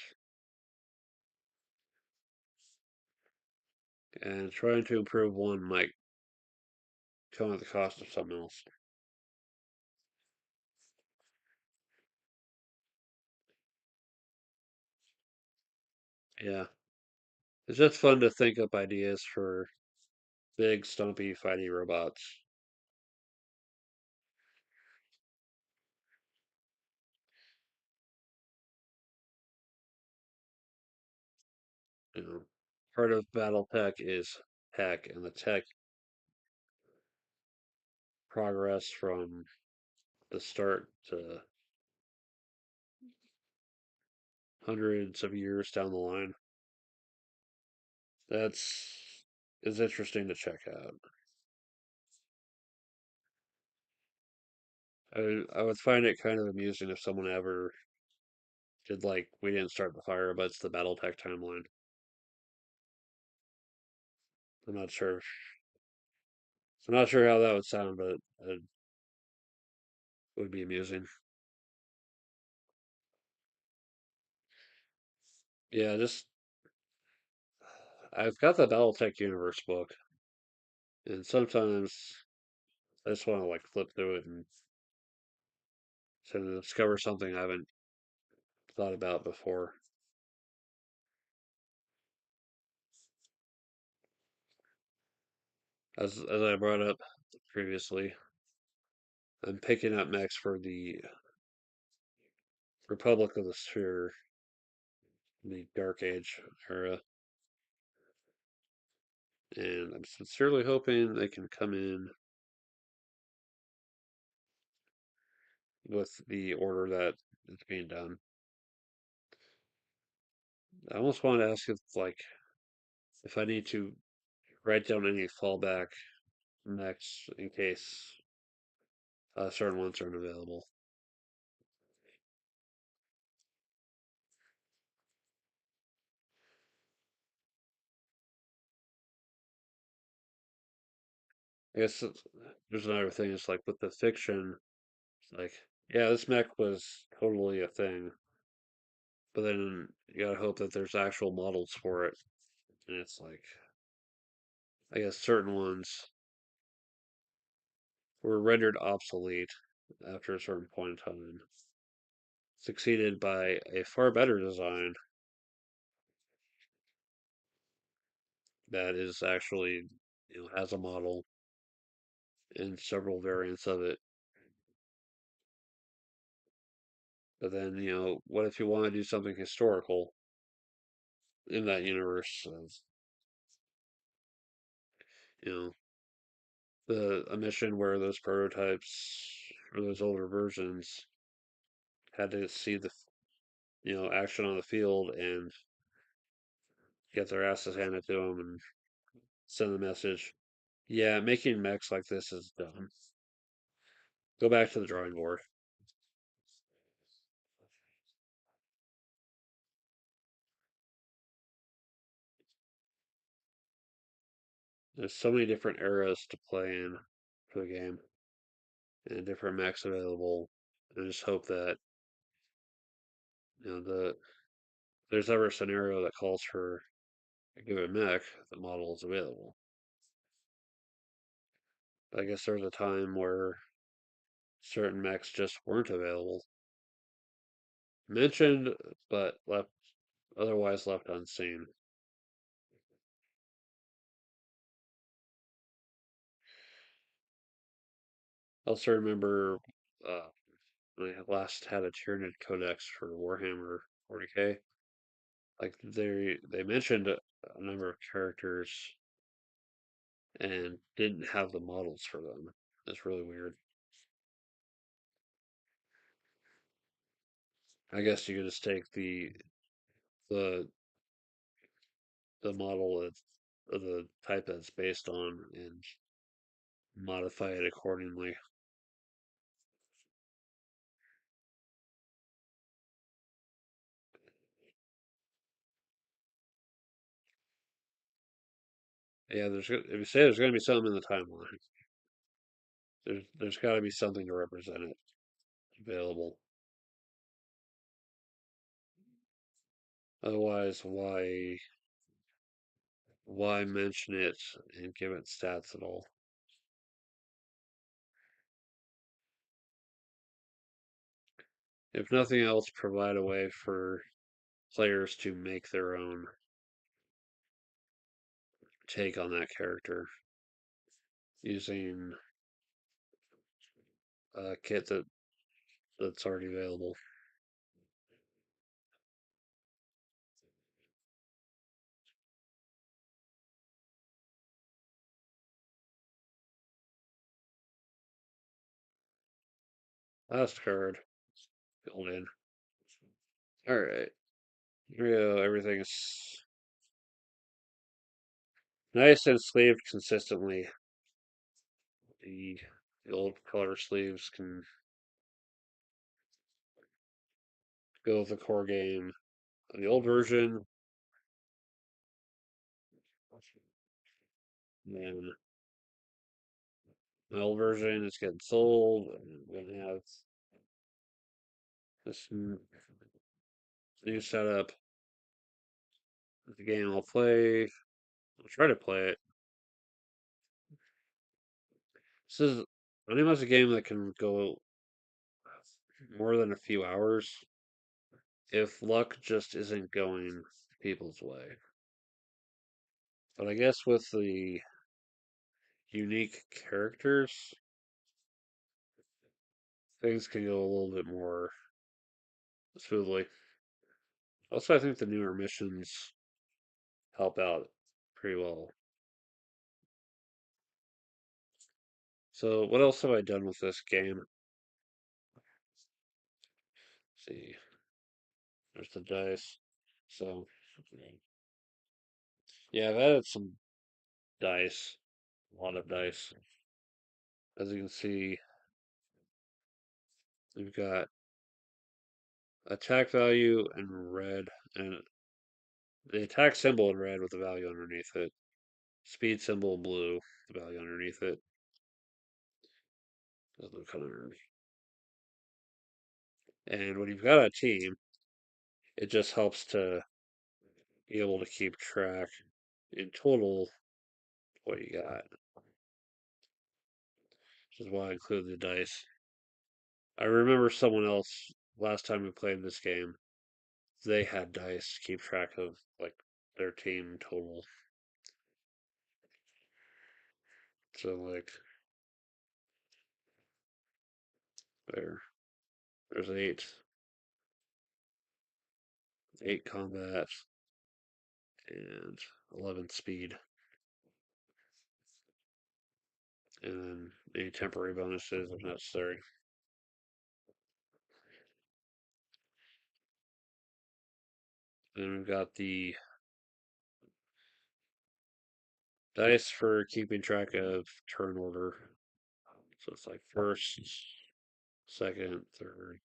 and trying to improve one might come at the cost of something else. Yeah, it's just fun to think up ideas for Big, stumpy, fighty robots. You know, part of BattleTech is tech, and the tech progress from the start to hundreds of years down the line. That's is interesting to check out. I would find it kind of amusing if someone ever did like we didn't start the fire, but it's the BattleTech timeline. I'm not sure. I'm not sure how that would sound, but it would be amusing. Yeah, just I've got the BattleTech Universe book, and sometimes I just want to like flip through it and sort of discover something I haven't thought about before. As I brought up previously, I'm picking up mechs for the Republic of the Sphere, the Dark Age era, and I'm sincerely hoping they can come in with the order that is being done. I almost want to ask if I need to write down any fallback mechs in case certain ones aren't available. I guess there's another thing. It's like with the fiction, it's like yeah, this mech was totally a thing, but then you gotta hope that there's actual models for it, and it's like I guess certain ones were rendered obsolete after a certain point in time, succeeded by a far better design that is actually has a model and several variants of it. But then what if you want to do something historical in that universe of you know the a mission where those prototypes or those older versions had to see the action on the field and get their asses handed to them and send the message. Yeah, making mechs like this is dumb. Go back to the drawing board. There's so many different eras to play in for the game and different mechs available. I just hope that the there's ever a scenario that calls for a given mech, the model is available. But I guess there was a time where certain mechs just weren't available. Mentioned, but left otherwise left unseen. I also remember when I last had a Tyranid codex for Warhammer 40K. Like they mentioned a number of characters and didn't have the models for them. It's really weird. I guess you could just take the the model of the type that's based on and modify it accordingly. Yeah, if you say there's going to be something in the timeline, there's got to be something to represent it available. Otherwise, why mention it and give it stats at all? If nothing else, provide a way for players to make their own take on that character. using a kit that's already available. Last card filled in. All right, here we go. Everything's nice and sleeved consistently. The the old color sleeves can go with the core game. The old version, and the old version is getting sold, and we're gonna have this new setup. The game I'll play. I'll try to play it. This is I think that's a game that can go more than a few hours if luck just isn't going people's way. But I guess with the unique characters, things can go a little bit more smoothly. Also, I think the newer missions help out pretty well. So, what else have I done with this game? Let's see, there's the dice. So, yeah, I've added some dice, a lot of dice. As you can see, we've got attack value in red, and the attack symbol in red with the value underneath it. Speed symbol in blue, the value underneath it. The color. And when you've got a team, it just helps to be able to keep track in total what you got, which is why I include the dice. I remember someone else last time we played this game, they had dice to keep track of like their team total. So like there, there's eight combat, and 11 speed, and then any temporary bonuses if necessary. Then we've got the dice for keeping track of turn order. So it's like first, second, third,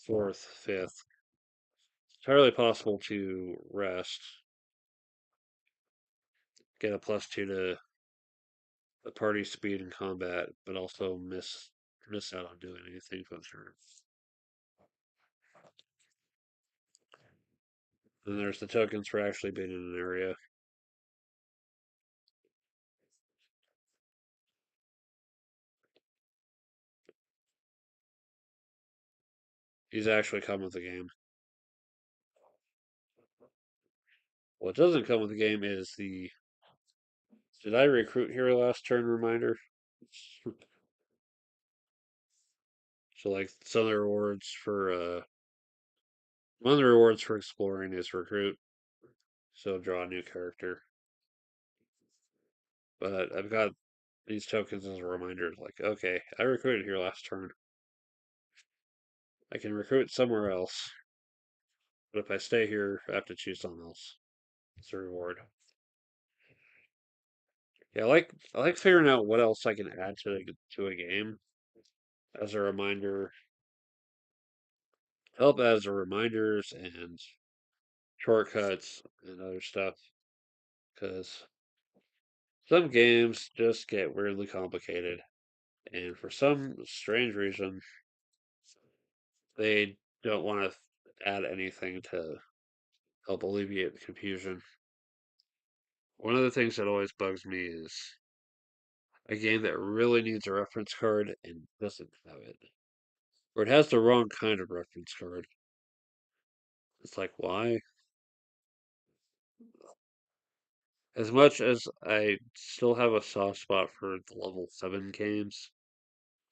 fourth, fifth. It's entirely possible to rest, get a +2 to the party speed in combat, but also miss out on doing anything for the turn. And there's the tokens for actually being in an area. These actually come with the game. What doesn't come with the game is the did I recruit here last turn reminder? So like some of the rewards for one of the rewards for exploring is recruit. So draw a new character. But I've got these tokens as a reminder, like, okay, I recruited here last turn. I can recruit somewhere else, but if I stay here, I have to choose something else. It's a reward. Yeah, I like figuring out what else I can add to a game as a reminder. Help as a reminders and shortcuts and other stuff. Because some games just get weirdly complicated, and for some strange reason, they don't want to add anything to help alleviate the confusion. One of the things that always bugs me is a game that really needs a reference card and doesn't have it. Or it has the wrong kind of reference card. It's like, why? As much as I still have a soft spot for the level 7 games,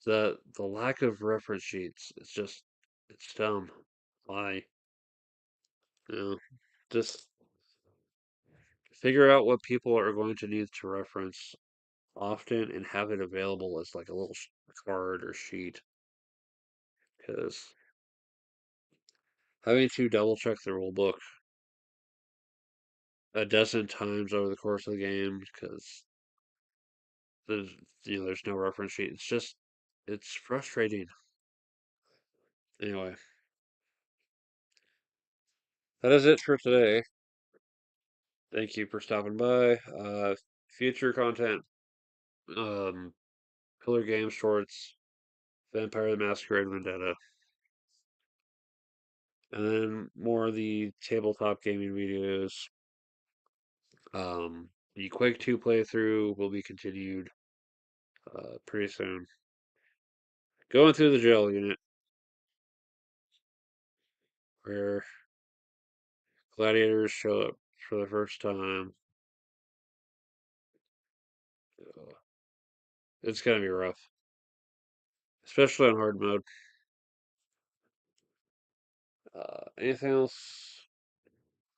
the lack of reference sheets is just it's dumb. Why? You know, just figure out what people are going to need to reference often and have it available as like a little card or sheet. Because having to double check the rule book a dozen times over the course of the game because there's there's no reference sheet. It's frustrating. Anyway, that is it for today. Thank you for stopping by. Future content, um, Pillar Game Shorts, Vampire the Masquerade Vendetta, and then more of the tabletop gaming videos. The Quake 2 playthrough will be continued pretty soon. Going through the jail unit, where gladiators show up for the first time. It's gonna be rough, especially on hard mode. Anything else?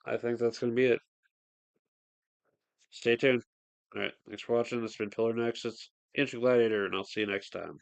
I think that's gonna be it. Stay tuned. All right, thanks for watching. This has been Pillar Next. It's Ancient Gladiator, and I'll see you next time.